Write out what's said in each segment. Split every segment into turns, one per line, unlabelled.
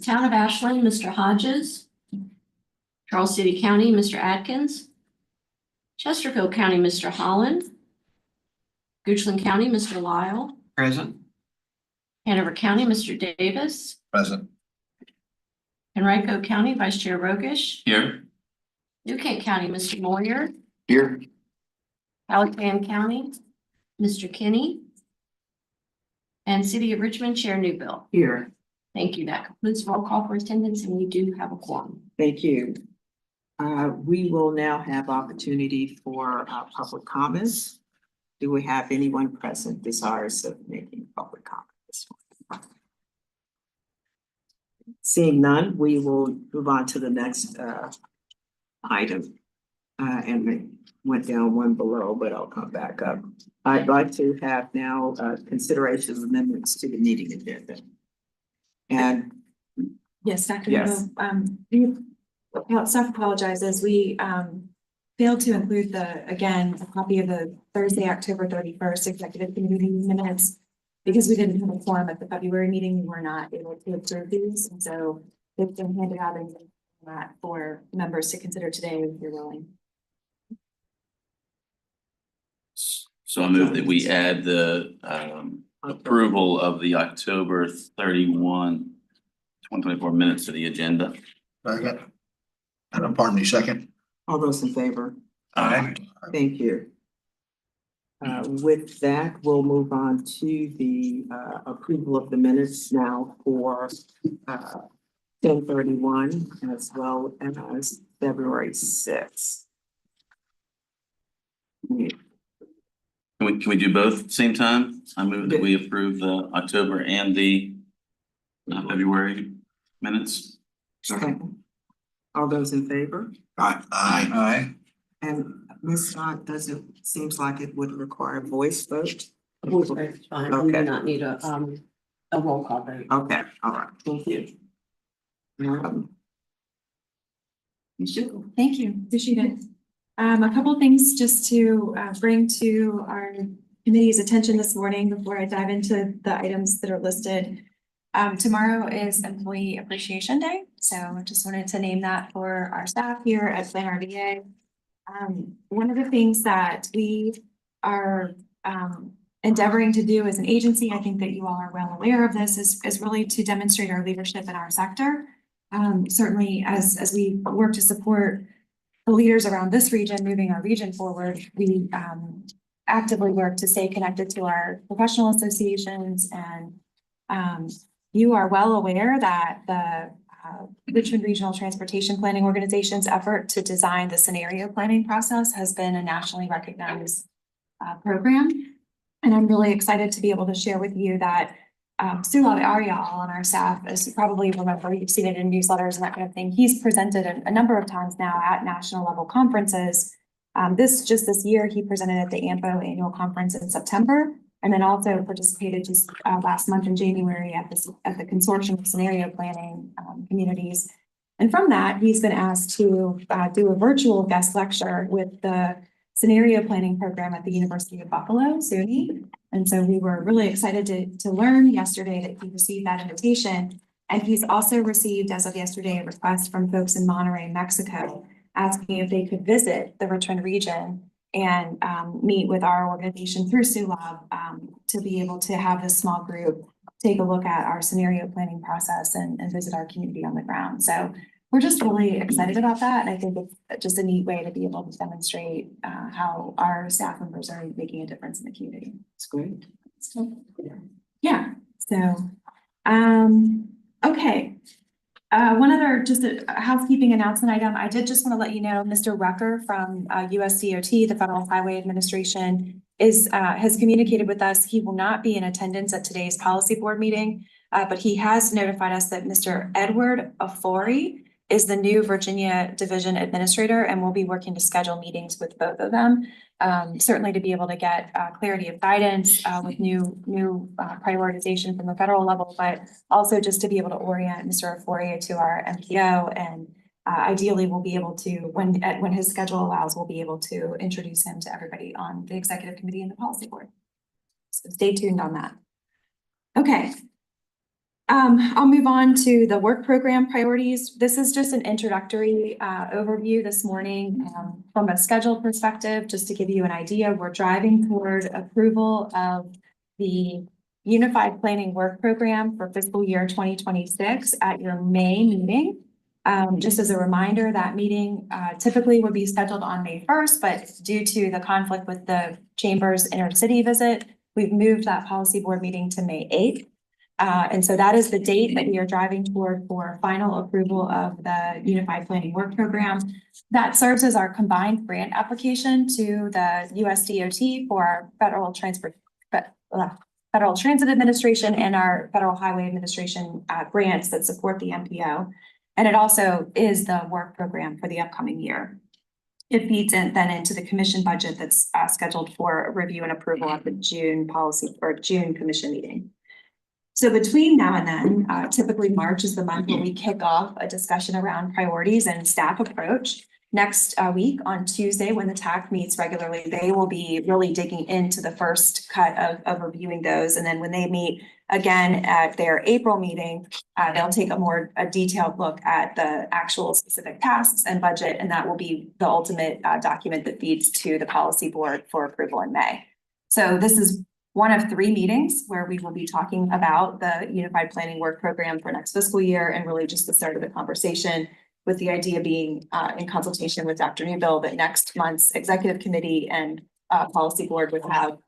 Town of Ashland, Mr. Hodges. Charles City County, Mr. Atkins. Chesterfield County, Mr. Holland. Goochland County, Mr. Lyle.
Present.
Hanover County, Mr. Davis.
Present.
Henrico County, Vice Chair Rogish.
Here.
New Kent County, Mr. Moyer.
Here.
Alexander County, Mr. Kinney. And City of Richmond, Chair Newbill.
Here.
Thank you. That concludes roll call for attendance, and we do have a quorum.
Thank you. We will now have opportunity for public comments. Do we have anyone present desirous of making public comment this morning? Seeing none, we will move on to the next item. And I went down one below, but I'll come back up. I'd like to have now consideration of amendments to the meeting agenda. And
Yes, Dr.
Yes.
Staff apologizes. We failed to include a copy of the Thursday, October 31st executive committee minutes because we didn't have a quorum at the February meeting. We were not able to observe these, and so they've been handed out in that for members to consider today if you're willing.
So I move that we add the approval of the October 31, 2024 minutes to the agenda.
Second. Pardon me, second.
all those in favor?
Aye.
Thank you. With that, we'll move on to the approval of the minutes now for 10/31 as well as February 6th.
Can we do both at the same time? I move that we approve the October and the February minutes.
Second. All those in favor?
Aye. Aye.
And Ms. Scott, seems like it would require a voice vote?
It's fine. We do not need a roll call vote.
Okay, all right, thank you.
Thank you, appreciate it. A couple of things just to bring to our committee's attention this morning before I dive into the items that are listed. Tomorrow is Employee Appreciation Day, so I just wanted to name that for our staff here at Plan RDA. One of the things that we are endeavoring to do as an agency, I think that you all are well aware of this, is really to demonstrate our leadership in our sector. Certainly as we work to support the leaders around this region, moving our region forward, we actively work to stay connected to our professional associations. And you are well aware that the Richmond Regional Transportation Planning Organization's effort to design the scenario planning process has been a nationally recognized program. And I'm really excited to be able to share with you that Sulab Aryal on our staff, as you probably remember, you've seen it in newsletters and that kind of thing. He's presented a number of times now at national level conferences. This year, he presented at the AMPO annual conference in September, and then also participated just last month in January at the Consortium of Scenario Planning Communities. And from that, he's been asked to do a virtual guest lecture with the Scenario Planning Program at the University of Buffalo, SUNY. And so we were really excited to learn yesterday that he received that invitation. And he's also received, as of yesterday, a request from folks in Monterrey, Mexico, asking if they could visit the Richmond region and meet with our organization through SULAB to be able to have this small group take a look at our scenario planning process and visit our community on the ground. So we're just really excited about that. And I think it's just a neat way to be able to demonstrate how our staff members are making a difference in the community.
It's great.
So, yeah. So, okay. One other just a housekeeping announcement item. I did just want to let you know, Mr. Rucker from USDOT, the Federal Highway Administration, has communicated with us. He will not be in attendance at today's policy board meeting, but he has notified us that Mr. Edward Afori is the new Virginia Division Administrator, and we'll be working to schedule meetings with both of them. Certainly to be able to get clarity of guidance with new prioritization from the federal level, but also just to be able to orient Mr. Afori to our MPO, and ideally we'll be able to, when his schedule allows, we'll be able to introduce him to everybody on the executive committee and the policy board. So stay tuned on that. Okay. I'll move on to the work program priorities. This is just an introductory overview this morning from a schedule perspective, just to give you an idea. We're driving toward approval of the Unified Planning Work Program for fiscal year 2026 at your May meeting. Just as a reminder, that meeting typically would be scheduled on May 1st, but due to the conflict with the Chamber's intercity visit, we've moved that policy board meeting to May 8th. And so that is the date that we are driving toward for final approval of the Unified Planning Work Program. That serves as our combined grant application to the USDOT for our Federal Transit Administration and our Federal Highway Administration grants that support the MPO. And it also is the work program for the upcoming year. It feeds in then into the commission budget that's scheduled for review and approval at the June policy or June commission meeting. So between now and then, typically March is the month where we kick off a discussion around priorities and staff approach. Next week on Tuesday, when the TAC meets regularly, they will be really digging into the first cut of reviewing those. And then when they meet again at their April meeting, they'll take a detailed look at the actual specific tasks and budget, and that will be the ultimate document that feeds to the policy board for approval in May. So this is one of 3 meetings where we will be talking about the Unified Planning Work Program for next fiscal year, and really just the start of the conversation, with the idea being in consultation with Dr. Newbill that next month's executive committee and policy board would have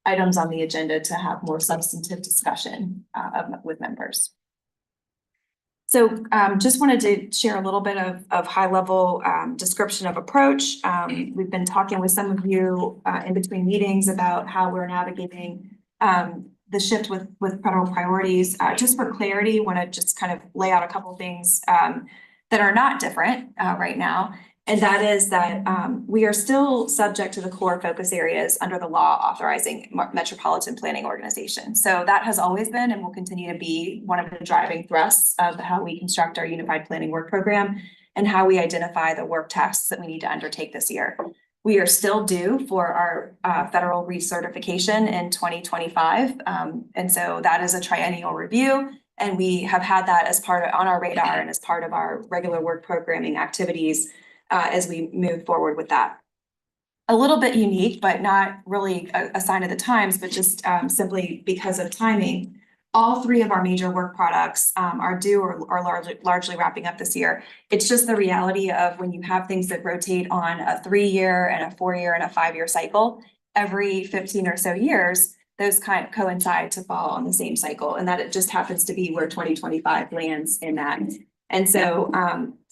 items on the agenda to have more substantive discussion with members. So just wanted to share a little bit of high level description of approach. We've been talking with some of you in between meetings about how we're navigating the shift with federal priorities. Just for clarity, want to just kind of lay out a couple of things that are not different right now. And that is that we are still subject to the core focus areas under the law authorizing metropolitan planning organization. So that has always been and will continue to be one of the driving thrusts of how we construct our Unified Planning Work Program and how we identify the work tasks that we need to undertake this year. We are still due for our federal recertification in 2025. And so that is a triennial review. And we have had that as on our radar and as part of our regular work programming activities as we move forward with that. A little bit unique, but not really a sign of the times, but just simply because of timing. All 3 of our major work products are due or are largely wrapping up this year. It's just the reality of when you have things that rotate on a 3-year and a 4-year and a 5-year cycle, every 15 or so years, those kind of coincide to fall on the same cycle. And that it just happens to be where 2025 lands in that. And so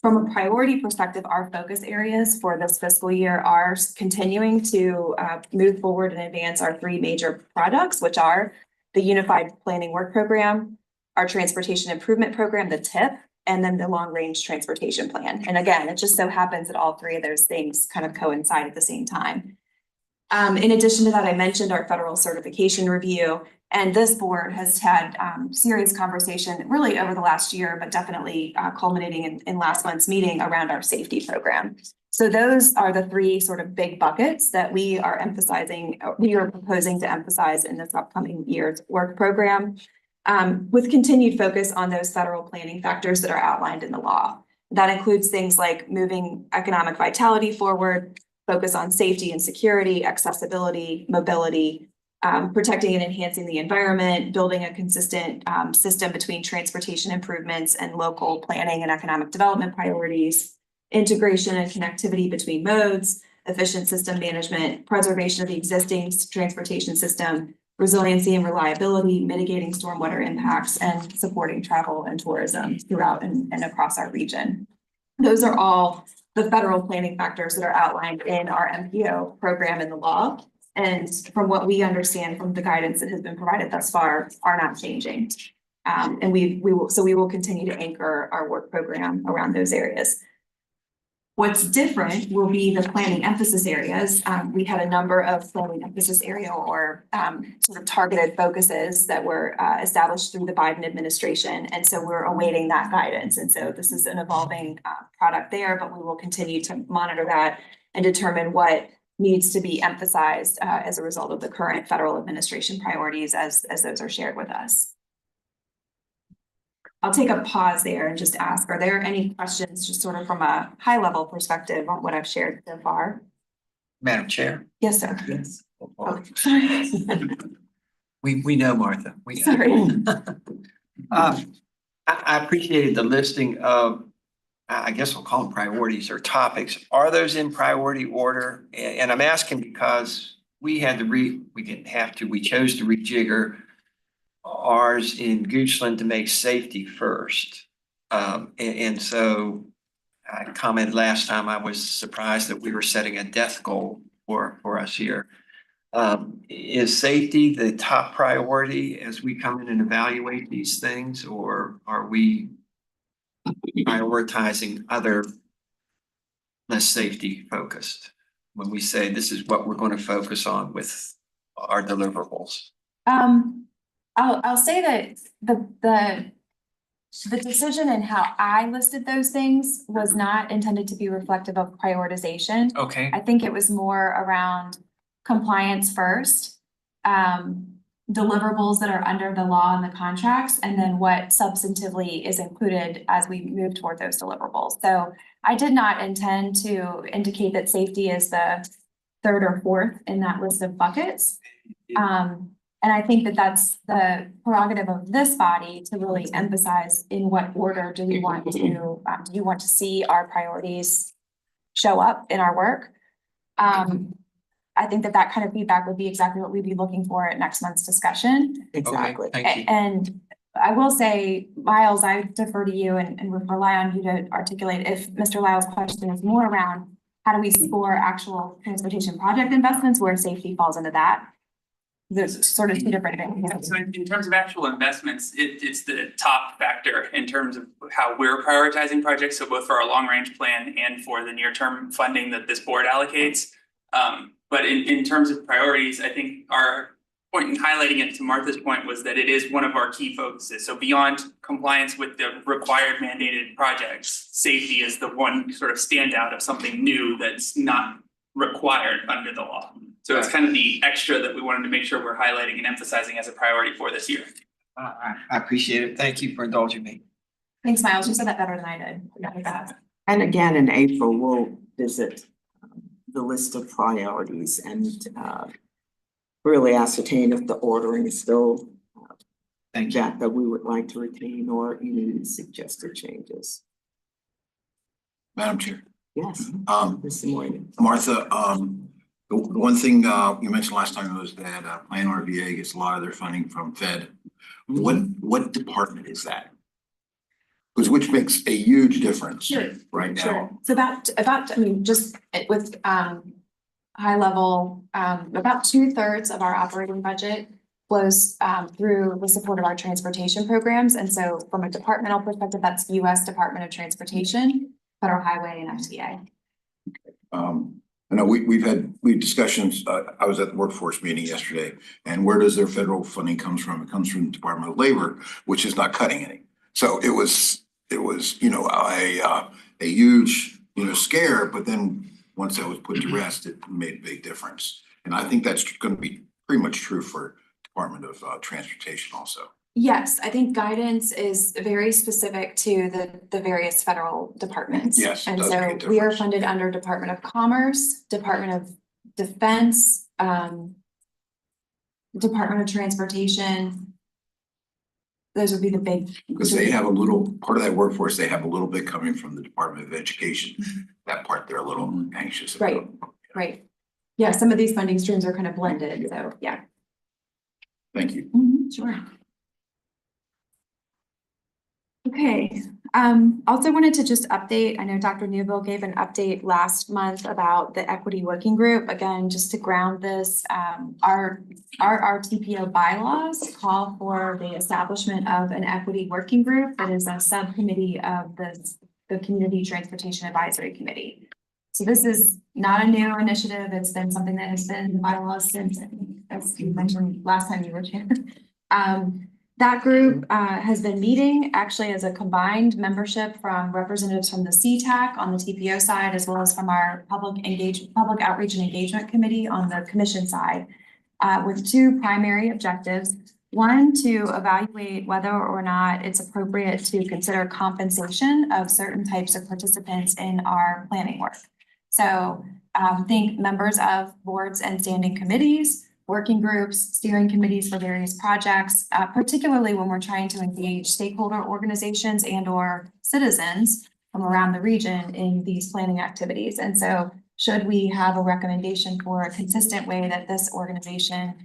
from a priority perspective, our focus areas for this fiscal year are continuing to move forward and advance our 3 major products, which are the Unified Planning Work Program, our Transportation Improvement Program, the TIP, and then the Long Range Transportation Plan. And again, it just so happens that all 3 of those things kind of coincide at the same time. In addition to that, I mentioned our federal certification review, and this board has had serious conversation really over the last year, but definitely culminating in last month's meeting around our safety program. So those are the 3 sort of big buckets that we are proposing to emphasize in this upcoming year's work program, with continued focus on those federal planning factors that are outlined in the law. That includes things like moving economic vitality forward, focus on safety and security, accessibility, mobility, protecting and enhancing the environment, building a consistent system between transportation improvements and local planning and economic development priorities, integration and connectivity between modes, efficient system management, preservation of the existing transportation system, resiliency and reliability, mitigating stormwater impacts, and supporting travel and tourism throughout and across our region. Those are all the federal planning factors that are outlined in our MPO program in the law. And from what we understand from the guidance that has been provided thus far, are not changing. And we will continue to anchor our work program around those areas. What's different will be the planning emphasis areas. We had a number of planning emphasis area or sort of targeted focuses that were established through the Biden administration. And so we're awaiting that guidance. And so this is an evolving product there, but we will continue to monitor that and determine what needs to be emphasized as a result of the current federal administration priorities as those are shared with us. I'll take a pause there and just ask, are there any questions, just sort of from a high level perspective on what I've shared so far?
Madam Chair.
Yes, sir.
Yes.
Oh, sorry.
We know, Martha. We know.
Sorry.
I appreciated the listing of, I guess we'll call them priorities or topics. Are those in priority order? And I'm asking because we didn't have to, we chose to rejigger ours in Goochland to make safety first. And so I commented last time, I was surprised that we were setting a death goal for us here. Is safety the top priority as we come in and evaluate these things, or are we prioritizing other less safety focused when we say this is what we're going to focus on with our deliverables?
I'll say that the decision and how I listed those things was not intended to be reflective of prioritization.
Okay.
I think it was more around compliance first, deliverables that are under the law and the contracts, and then what substantively is included as we move toward those deliverables. So I did not intend to indicate that safety is the third or fourth in that list of buckets. And I think that that's the prerogative of this body to really emphasize in what order do you want to see our priorities show up in our work. I think that kind of feedback would be exactly what we'd be looking for at next month's discussion.
Exactly.
Thank you.
And I will say, Miles, I defer to you and rely on you to articulate if Mr. Lyle's question is more around how do we score actual transportation project investments where safety falls into that. There's sort of two different things.
So in terms of actual investments, it's the top factor in terms of how we're prioritizing projects. So both for our long range plan and for the near term funding that this board allocates. But in terms of priorities, I think our point in highlighting it, to Martha's point, was that it is one of our key focuses. So beyond compliance with the required mandated projects, safety is the one sort of standout of something new that's not required under the law. So it's kind of the extra that we wanted to make sure we're highlighting and emphasizing as a priority for this year.
I appreciate it. Thank you for indulging me.
Thanks, Miles. You said that better than I did.
And again, in April, we'll visit the list of priorities and really ascertain if the ordering is still
Thank you.
that we would like to retain or any suggested changes.
Madam Chair.
Yes, Mr. Moynihan.
Martha, the one thing you mentioned last time was that Plan RVA gets a lot of their funding from Fed. What department is that? Because which makes a huge difference right now.
Sure. It's about, I mean, just with high level, about 2/3 of our operating budget flows through the support of our transportation programs. And so from a departmental perspective, that's US Department of Transportation, Federal Highway, and FTA.
I know we've had discussions. I was at the workforce meeting yesterday, and where does their federal funding comes from? It comes from the Department of Labor, which is not cutting any. So it was a huge scare, but then once that was put to rest, it made a big difference. And I think that's going to be pretty much true for Department of Transportation also.
Yes, I think guidance is very specific to the various federal departments.
Yes, it
And
does
so
make a
we are
difference.
funded under Department of Commerce, Department of Defense, Department of Transportation. Those would be the big.
Because they have a little, part of that workforce, they have a little bit coming from the Department of Education. That part they're a little anxious about.
Right, right. Yeah, some of these funding streams are kind of blended, so yeah.
Thank you.
Sure. Okay, also wanted to just update, I know Dr. Newville gave an update last month about the equity working group. Again, just to ground this, our RRTPO bylaws call for the establishment of an equity working group that is a subcommittee of the Community Transportation Advisory Committee. So this is not a new initiative. It's been something that has been in the bylaws since, as you mentioned last time you were here. That group has been meeting actually as a combined membership from representatives from the CTAC on the TPO side, as well as from our public outreach and engagement committee on the commission side, with two primary objectives. One, to evaluate whether or not it's appropriate to consider compensation of certain types of participants in our planning work. So think members of boards and standing committees, working groups, steering committees for various projects, particularly when we're trying to engage stakeholder organizations and or citizens from around the region in these planning activities. And so should we have a recommendation for a consistent way that this organization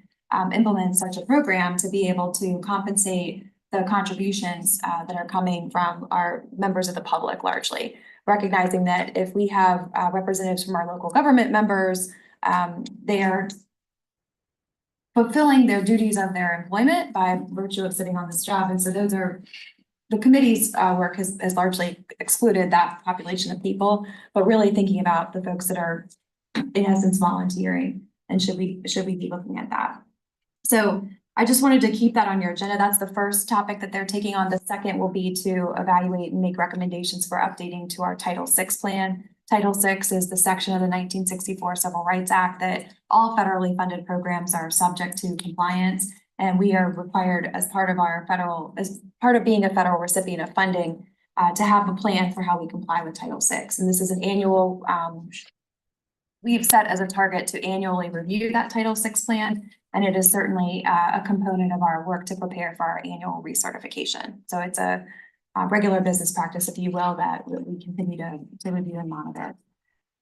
implements such a program to be able to compensate the contributions that are coming from our members of the public largely, recognizing that if we have representatives from our local government members, they are fulfilling their duties of their employment by virtue of sitting on this job. And so those are, the committee's work has largely excluded that population of people, but really thinking about the folks that are in essence volunteering, and should we be looking at that? So I just wanted to keep that on your agenda. That's the first topic that they're taking on. The second will be to evaluate and make recommendations for updating to our Title VI plan. Title VI is the section of the 1964 Civil Rights Act that all federally funded programs are subject to compliance. And we are required as part of being a federal recipient of funding to have a plan for how we comply with Title VI. And this is an annual, we've set as a target to annually review that Title VI plan. And it is certainly a component of our work to prepare for our annual recertification. So it's a regular business practice, if you will, that we continue to review and monitor.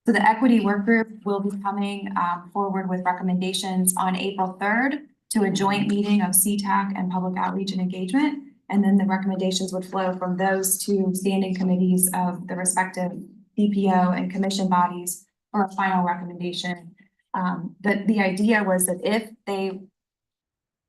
So the equity work group will be coming forward with recommendations on April 3rd to a joint meeting of CTAC and public outreach and engagement. And then the recommendations would flow from those two standing committees of the respective DPO and commission bodies for a final recommendation. The idea was that if they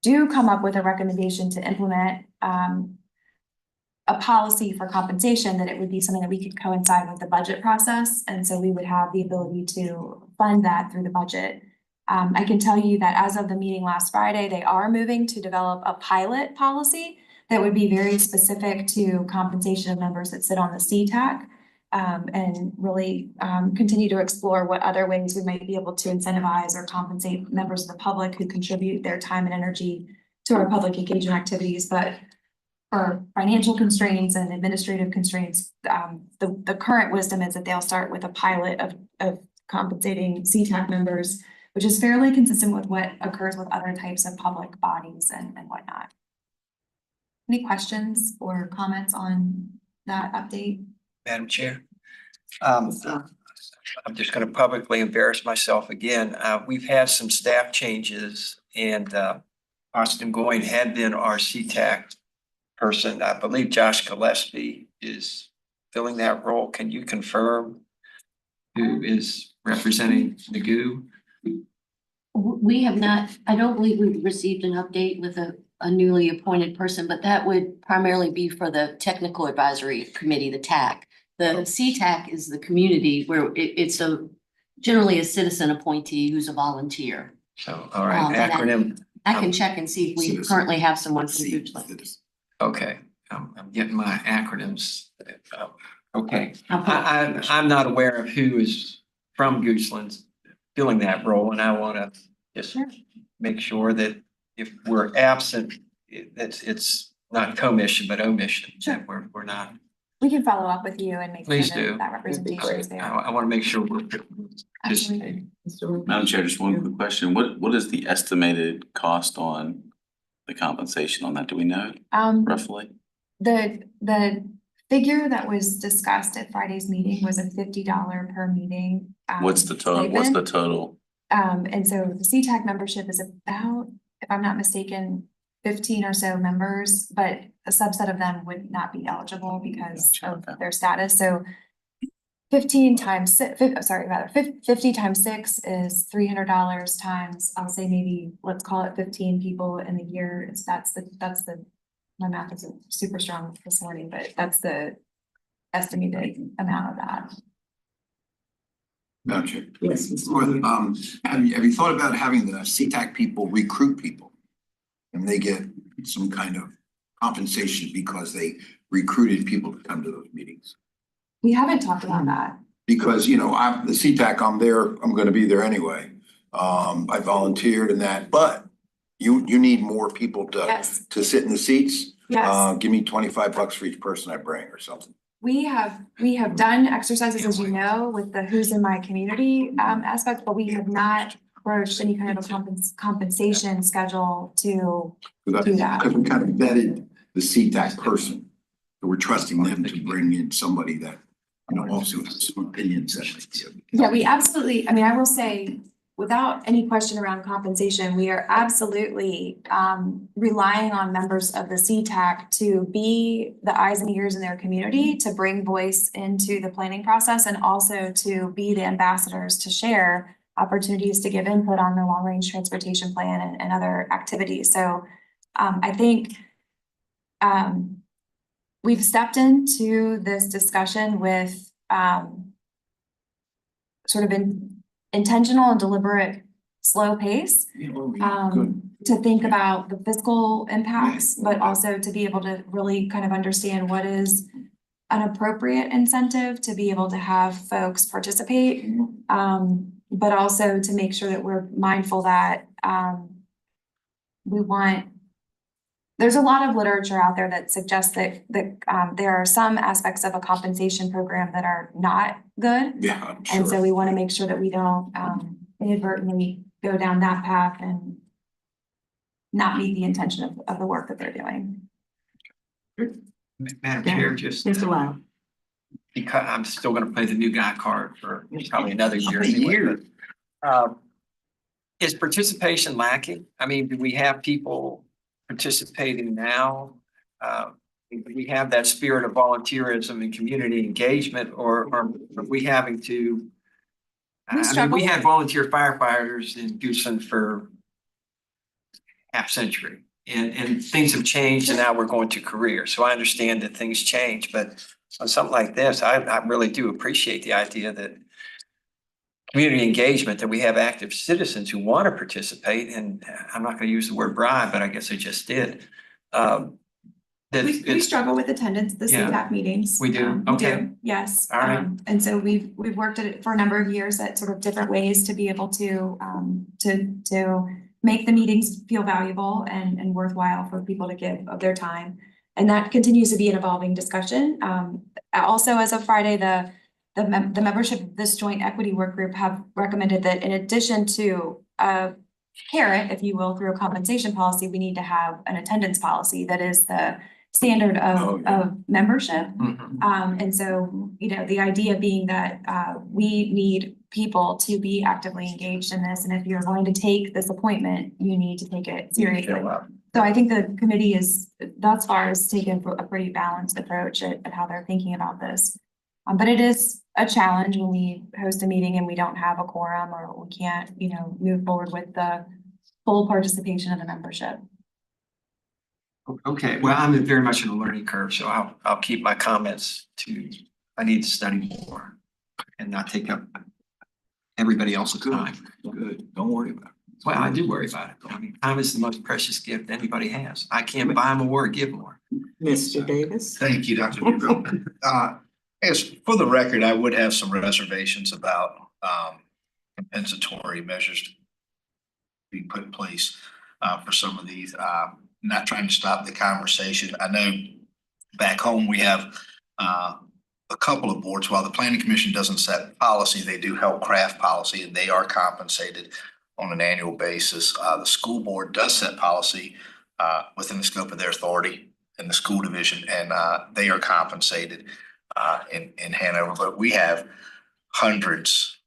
do come up with a recommendation to implement a policy for compensation, that it would be something that we could coincide with the budget process. And so we would have the ability to fund that through the budget. I can tell you that as of the meeting last Friday, they are moving to develop a pilot policy that would be very specific to compensation of members that sit on the CTAC. And really continue to explore what other ways we might be able to incentivize or compensate members of the public who contribute their time and energy to our public engagement activities. But for financial constraints and administrative constraints, the current wisdom is that they'll start with a pilot of compensating CTAC members, which is fairly consistent with what occurs with other types of public bodies and whatnot. Any questions or comments on that update?
Madam Chair. I'm just going to publicly embarrass myself again. We've had some staff changes, and Austin Goyne had been our CTAC person. I believe Josh Gillespie is filling that role. Can you confirm who is representing Nagu?
We have not, I don't believe we've received an update with a newly appointed person, but that would primarily be for the Technical Advisory Committee, the TAC. The CTAC is the community where it's generally a citizen appointee who's a volunteer.
So, all right, acronym.
I can check and see if we
Citizen.
currently have someone from Goochland.
Okay, I'm getting my acronyms. Okay, I'm not aware of who is from Goochland filling that role, and I want to just make sure that if we're absent, that it's not commission but omission. That we're not.
We can follow up with you and make
Please
sure
do.
that representation is there.
I want to make sure we're
Absolutely.
participating.
Madam Chair, just one quick question. What is the estimated cost on the compensation on that? Do we know roughly?
The figure that was discussed at Friday's meeting was a $50 per meeting.
What's the total? What's the
stipend.
total?
And so the CTAC membership is about, if I'm not mistaken, 15 or so members, but a subset of them would not be eligible because of their status. So 50 times 6 is $300 times, I'll say maybe, let's call it 15 people in the year. That's the, my math isn't super strong this morning, but that's the estimated amount of that.
Madam Chair.
Yes, Mr.
Or,
Mayor.
have you thought about having the CTAC people recruit people? And they get some kind of compensation because they recruited people to come to those meetings?
We haven't talked about that.
Because, you know, I'm the CTAC, I'm there, I'm gonna be there anyway. I volunteered in that, but You need more people
Yes,
to sit in the seats?
yes.
Give me $25 for each person I bring or something.
We have done exercises, as you know, with the who's in my community aspect, but we have not approached any kind of a compensation schedule to do that.
Because we kind of vetted the CTAC person. So we're trusting them to bring in somebody that, also has some opinions.
Yeah, we absolutely, I mean, I will say, without any question around compensation, we are absolutely relying on members of the CTAC to be the eyes and ears in their community, to bring voice into the planning process, and also to be the ambassadors to share opportunities to give input on the long-range transportation plan and other activities. So I think we've stepped into this discussion with sort of intentional and deliberate slow pace to think about the fiscal impacts, but also to be able to really kind of understand what is an appropriate incentive to be able to have folks participate. But also to make sure that we're mindful that there's a lot of literature out there that suggests that there are some aspects of a compensation program that are not good.
Yeah, I'm
And so
sure.
we want to make sure that we don't inadvertently go down that path and not meet the intention of the work that they're doing.
Madam Chair, just
Mr. Lau.
because I'm still gonna play the new guy card for probably another year.
A
anyway,
year.
but, is participation lacking? I mean, do we have people participating now? Do we have that spirit of volunteerism and community engagement, or are we having to? I mean, we had volunteer firefighters in Goochland for half century, and things have changed, and now we're going to career. So I understand that things change, but on something like this, I really do appreciate the idea that community engagement, that we have active citizens who want to participate, and I'm not going to use the word bribe, but I guess I just did.
We struggle with attendance at the
Yeah.
CTAC meetings.
We do?
We
Okay.
do, yes.
All right.
And so we've worked at it for a number of years at sort of different ways to be able to make the meetings feel valuable and worthwhile for people to give of their time. And that continues to be an evolving discussion. Also, as of Friday, the membership of this joint equity work group have recommended that in addition to a carrot, if you will, through a compensation policy, we need to have an attendance policy that is the standard of membership. And so, the idea being that we need people to be actively engaged in this. And if you're going to take this appointment, you need to take it seriously. So I think the committee is, thus far, has taken a pretty balanced approach at how they're thinking about this. But it is a challenge when we host a meeting and we don't have a quorum, or we can't, move forward with the full participation of the membership.
Okay, well, I'm very much in a learning curve, so I'll keep my comments I need to study more and not take up everybody else's time.
Good. Don't worry about it.
Well, I do worry about it. I mean, time is the most precious gift anybody has. I can't buy more or give more.
Mr. Davis.
Thank you, Dr. Newville. As for the record, I would have some reservations about compensatory measures being put in place for some of these. Not trying to stop the conversation. I know back home we have a couple of boards. While the planning commission doesn't set policy, they do help craft policy, and they are compensated on an annual basis. The school board does set policy within the scope of their authority in the school division, and they are compensated in Hanover. But we have hundreds,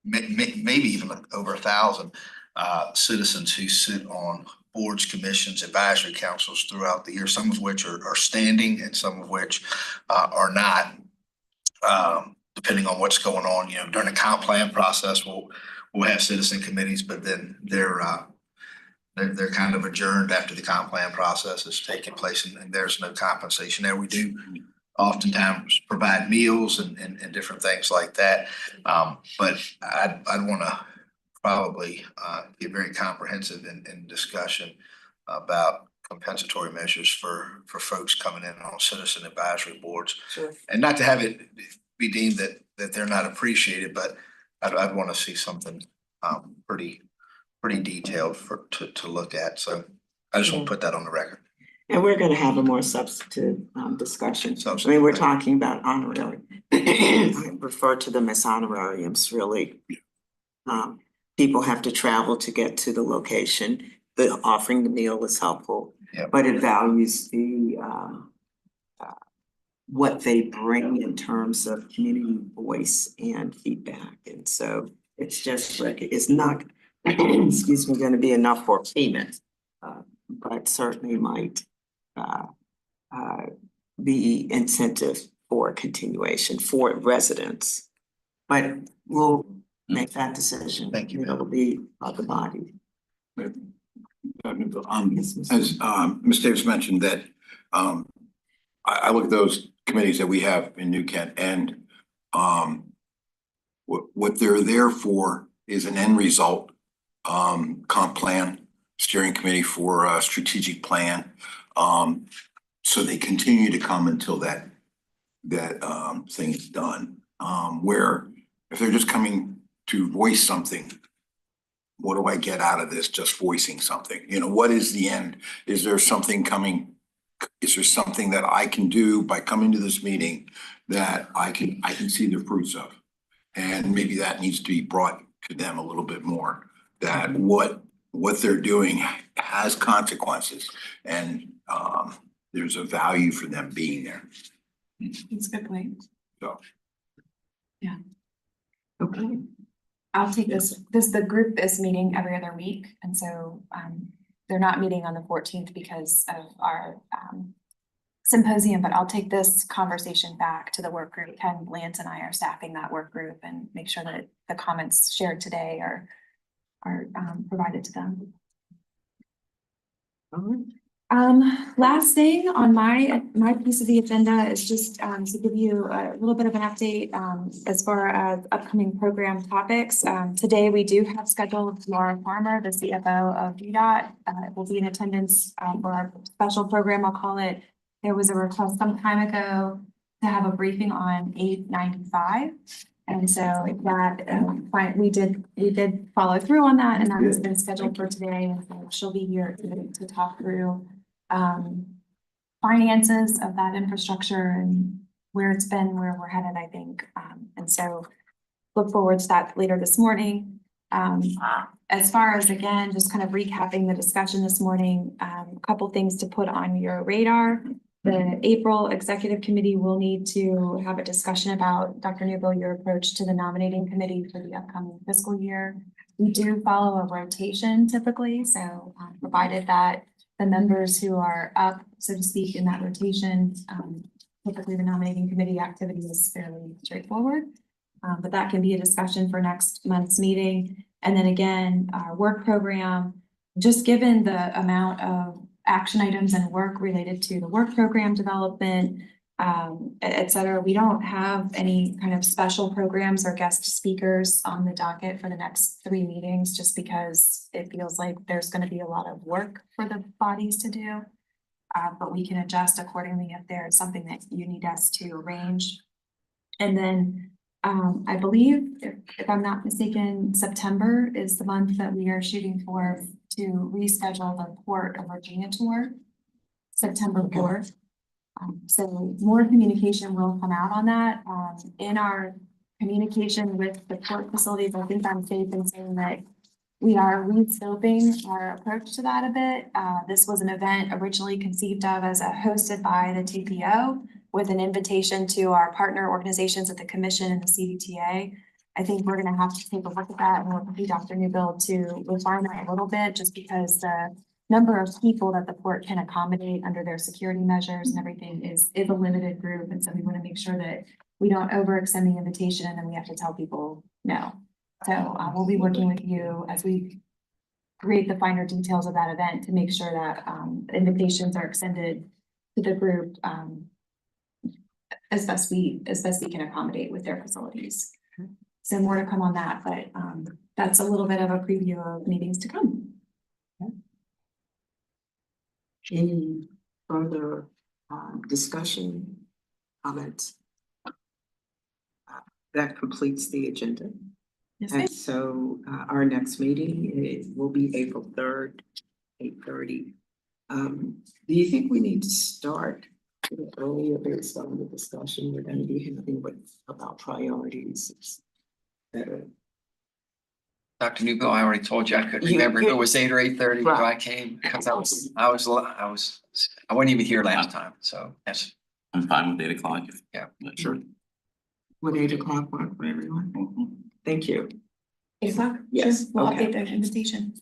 maybe even over 1,000 citizens who sit on boards, commissions, advisory councils throughout the year, some of which are standing and some of which are not, depending on what's going on. During the comp plan process, we'll have citizen committees, but then they're kind of adjourned after the comp plan process is taking place, and there's no compensation there. We do oftentimes provide meals and different things like that. But I'd want to probably get very comprehensive in discussion about compensatory measures for folks coming in on citizen advisory boards.
Sure.
And not to have it be deemed that they're not appreciated, but I'd want to see something pretty pretty detailed to look at. So I just want to put that on the record.
And we're gonna have a more substantive discussion. I
Substantive,
mean, we're
right.
talking about honorary. I refer to them as honorariums, really. People have to travel to get to the location. The offering the meal is helpful.
Yep.
But it values the what they bring in terms of community voice and feedback. And so it's just like, it's not, excuse me, gonna be enough for payment. But certainly might be incentive for continuation for residents. But we'll make that decision.
Thank you, ma'am.
It'll be of the body.
As Ms. Davis mentioned that I look at those committees that we have in New Kent and what they're there for is an end result, comp plan, steering committee for a strategic plan. So they continue to come until that thing is done. Where if they're just coming to voice something, what do I get out of this? Just voicing something, you know, what is the end? Is there something coming? Is there something that I can do by coming to this meeting that I can see the fruits of? And maybe that needs to be brought to them a little bit more, that what they're doing has consequences and there's a value for them being there.
That's a good point.
So.
Yeah.
Okay.
I'll take the group is meeting every other week, and so they're not meeting on the 14th because of our symposium, but I'll take this conversation back to the work group. Ken, Lance and I are staffing that work group and make sure that the comments shared today are provided to them.
All right.
Last thing on my piece of the agenda is just to give you a little bit of an update as far as upcoming program topics. Today we do have scheduled Laura Farmer, the CFO of UDOT, will be in attendance for our special program, I'll call it. There was a request some time ago to have a briefing on 895. And so that we did follow through on that, and that has been scheduled for today. And so she'll be here to talk through finances of that infrastructure and where it's been, where we're headed, I think. And so look forward to that later this morning. As far as, again, just kind of recapping the discussion this morning, a couple things to put on your radar. The April Executive Committee will need to have a discussion about, Dr. Newbill, your approach to the nominating committee for the upcoming fiscal year. We do follow a rotation typically, so provided that the members who are up, so to speak, in that rotation, typically the nominating committee activity is fairly straightforward. But that can be a discussion for next month's meeting. And then again, our work program, just given the amount of action items and work related to the work program development, et cetera, we don't have any kind of special programs or guest speakers on the docket for the next 3 meetings, just because it feels like there's going to be a lot of work for the bodies to do. But we can adjust accordingly if there's something that you need us to arrange. And then I believe, if I'm not mistaken, September is the month that we are shooting for to reschedule the Port of Virginia tour, September 4th. So more communication will come out on that. In our communication with the port facilities, I think I'm safe in saying that we are rescoping our approach to that a bit. This was an event originally conceived of as hosted by the TPO with an invitation to our partner organizations at the Commission and the CDTA. I think we're going to have to take a look at that and work with Dr. Newbill to refine that a little bit, just because the number of people that the port can accommodate under their security measures and everything is a limited group. And so we want to make sure that we don't overextend the invitation and then we have to tell people no. So we'll be working with you as we create the finer details of that event to make sure that invitations are extended to the group as best we can accommodate with their facilities. So more to come on that, but that's a little bit of a preview of meetings to come.
Any further discussion, comments? That completes the agenda.
Yes, ma'am.
And so our next meeting will be April 3rd, 8:30. Do you think we need to start earlier based on the discussion we're gonna be having about priorities? Better.
Dr. Newbill, I already told you I couldn't
You-
remember if
you-
it was 8 or 8:30, so I
Right.
came because I wasn't even here last time, so yes.
I'm fine with 8 o'clock.
Yeah.
Sure. Would 8 o'clock work for everyone? Thank you.
8 o'clock?
Yes,
Sure. We'll
okay.
update the invitation.